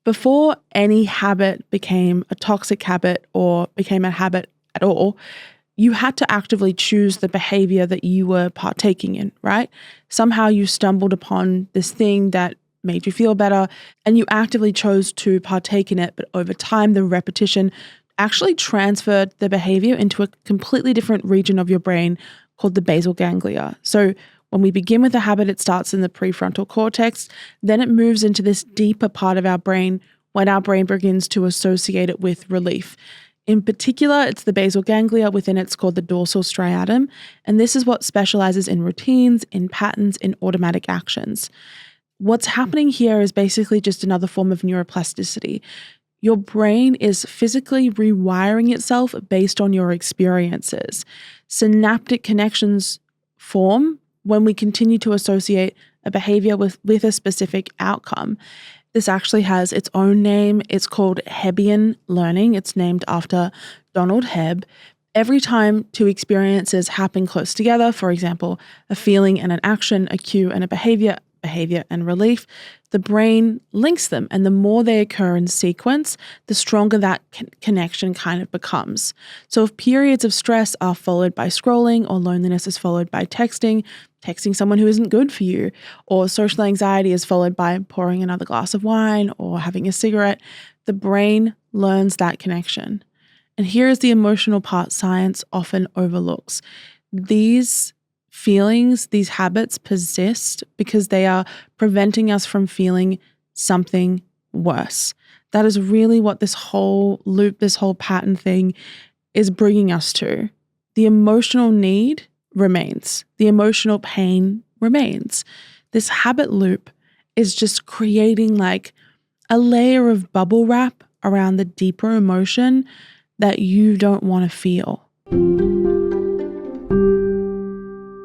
Before any habit became a toxic habit or became a habit at all, you had to actively choose the behavior that you were partaking in, right? Somehow you stumbled upon this thing that made you feel better and you actively chose to partake in it. But over time, the repetition actually transferred the behavior into a completely different region of your brain called the basal ganglia. So when we begin with a habit, it starts in the prefrontal cortex, then it moves into this deeper part of our brain when our brain begins to associate it with relief. In particular, it's the basal ganglia, within it's called the dorsal striatum, and this is what specializes in routines, in patterns, in automatic actions. What's happening here is basically just another form of neuroplasticity. Your brain is physically rewiring itself based on your experiences. Synaptic connections form when we continue to associate a behavior with a specific outcome. This actually has its own name. It's called Hebbian Learning. It's named after Donald Hebb. Every time two experiences happen close together, for example, a feeling and an action, a cue and a behavior and relief, the brain links them. And the more they occur in sequence, the stronger that connection kind of becomes. So if periods of stress are followed by scrolling, or loneliness is followed by texting someone who isn't good for you, or social anxiety is followed by pouring another glass of wine or having a cigarette, the brain learns that connection. And here is the emotional part science often overlooks. These feelings, these habits persist because they are preventing us from feeling something worse. That is really what this whole loop, this whole pattern thing is bringing us to. The emotional need remains. The emotional pain remains. This habit loop is just creating like a layer of bubble wrap around the deeper emotion that you don't want to feel.